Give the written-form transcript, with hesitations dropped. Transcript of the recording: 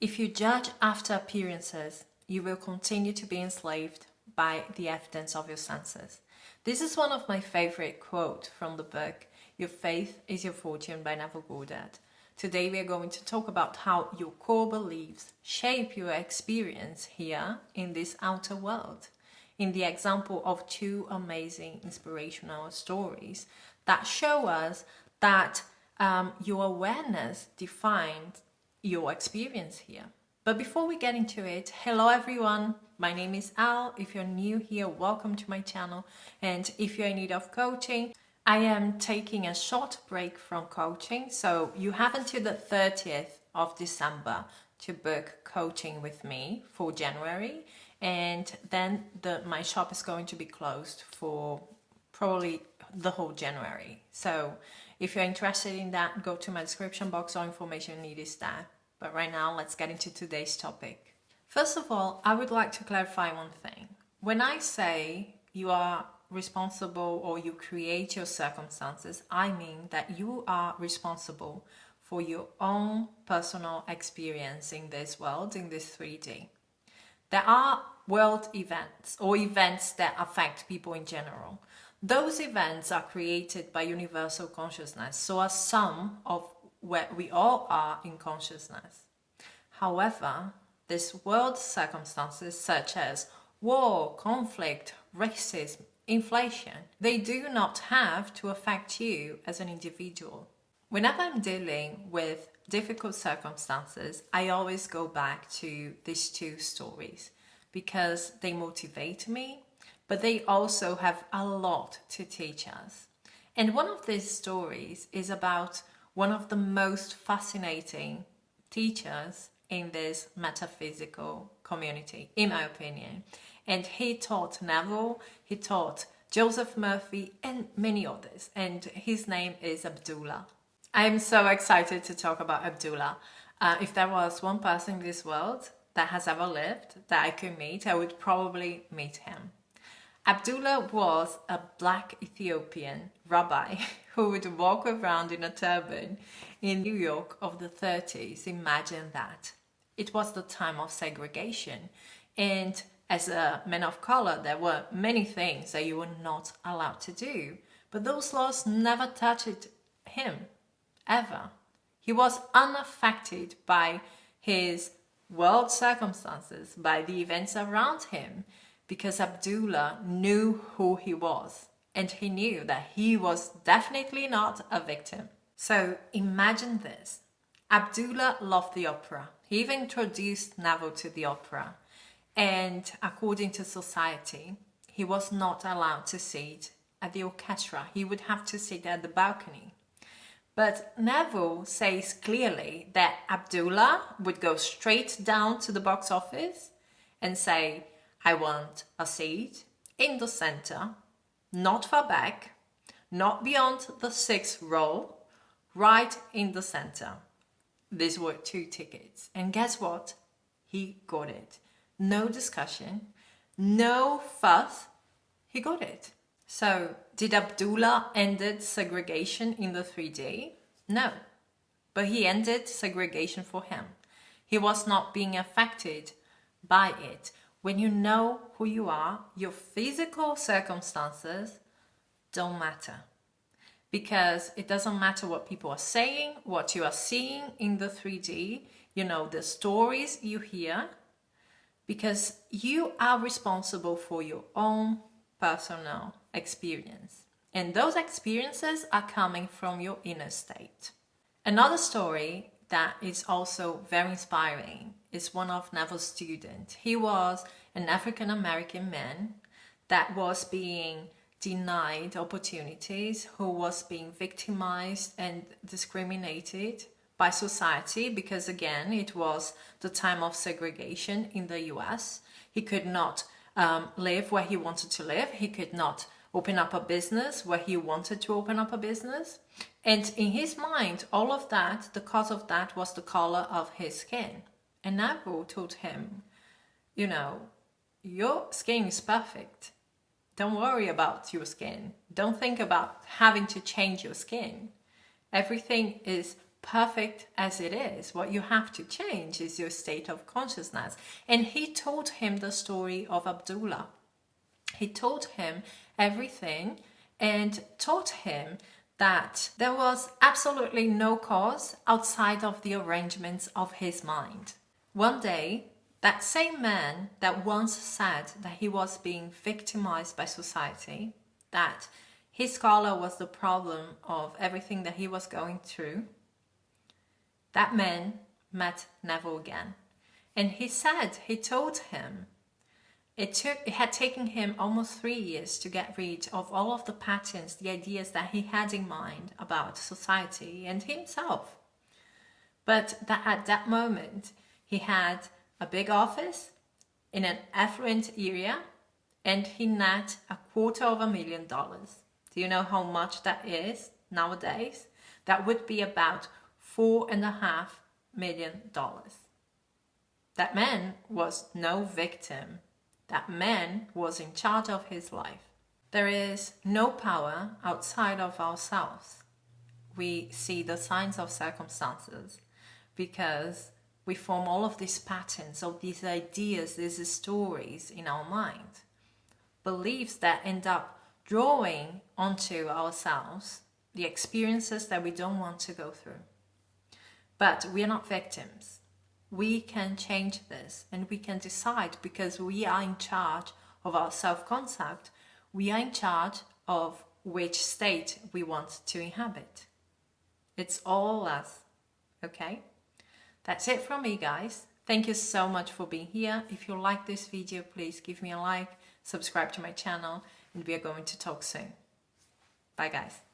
If you judge after appearances, you will continue to be enslaved by the evidence of your senses. This is one of my favorite quotes from the book, Your Faith is Your Fortune by Neville Goddard. Today we are going to talk about how your core beliefs shape your experience here in this outer world. In the example of two amazing inspirational stories that show us that your awareness defines your experience here. But before we get into it, hello everyone, my name is Al. If you're new here, welcome to my channel. And if you're in need of coaching, I am taking a short break from coaching. So you have until the 30th of December to book coaching with me for January. And then my shop is going to be closed for probably the whole January. So if you're interested in that, go to my description box, all information you need is there. But right now, let's get into today's topic. First of all, I would like to clarify one thing. When I say you are responsible or you create your circumstances, I mean that you are responsible for your own personal experience in this world, in this 3D. There are world events or events that affect people in general. Those events are created by universal consciousness, so are some of where we all are in consciousness. However, these world circumstances such as war, conflict, racism, inflation, they do not have to affect you as an individual. Whenever I'm dealing with difficult circumstances, I always go back to these two stories because they motivate me, but they also have a lot to teach us. And one of these stories is about one of the most fascinating teachers in this metaphysical community, in my opinion. And he taught Neville, he taught Joseph Murphy, and many others. And his name is Abdullah. I'm so excited to talk about Abdullah. If there was one person in this world that has ever lived that I could meet, I would probably meet him. Abdullah was a black Ethiopian rabbi who would walk around in a turban in New York of the 30s. Imagine that. It was the time of segregation. And as a man of color, there were many things that you were not allowed to do. But those laws never touched him, ever. He was unaffected by his world circumstances, by the events around him, because Abdullah knew who he was, and he knew that he was definitely not a victim. So imagine this. Abdullah loved the opera. He even introduced Neville to the opera. And according to society, he was not allowed to sit at the orchestra. He would have to sit at the balcony. But Neville says clearly that Abdullah would go straight down to the box office and say, I want a seat in the center, not far back, not beyond the 6th row, right in the center. These were 2 tickets. And guess what? He got it. No discussion, no fuss, he got it. So did Abdullah ended segregation in the 3D? No, but he ended segregation for him. He was not being affected by it. When you know who you are, your physical circumstances don't matter. Because it doesn't matter what people are saying, what you are seeing in the 3D, the stories you hear, because you are responsible for your own personal experience. And those experiences are coming from your inner state. Another story that is also very inspiring is one of Neville's students. He was an African-American man that was being denied opportunities, who was being victimized and discriminated by society because, again, it was the time of segregation in the US. He could not live where he wanted to live. He could not open up a business where he wanted to open up a business. And in his mind, all of that, the cause of that was the color of his skin. And Neville told him, your skin is perfect. Don't worry about your skin. Don't think about having to change your skin. Everything is perfect as it is. What you have to change is your state of consciousness. And he told him the story of Abdullah. He told him everything and taught him that there was absolutely no cause outside of the arrangements of his mind. One day, that same man that once said that he was being victimized by society, that his scholar was the problem of everything that he was going through, that man met Neville again. And he told him, it had taken him almost 3 years to get rid of all of the patterns, the ideas that he had in mind about society and himself. But that at that moment, he had a big office in an affluent area and he net $250,000. Do you know how much that is nowadays? That would be about $4.5 million. That man was no victim. That man was in charge of his life. There is no power outside of ourselves. We see the signs of circumstances because we form all of these patterns, of these ideas, these stories in our mind. Beliefs that end up drawing onto ourselves the experiences that we don't want to go through. But we are not victims. We can change this and we can decide, because we are in charge of our self-concept. We are in charge of which state we want to inhabit. It's all us, okay? That's it from me, guys. Thank you so much for being here. If you like this video, please give me a like, subscribe to my channel, and we are going to talk soon. Bye, guys.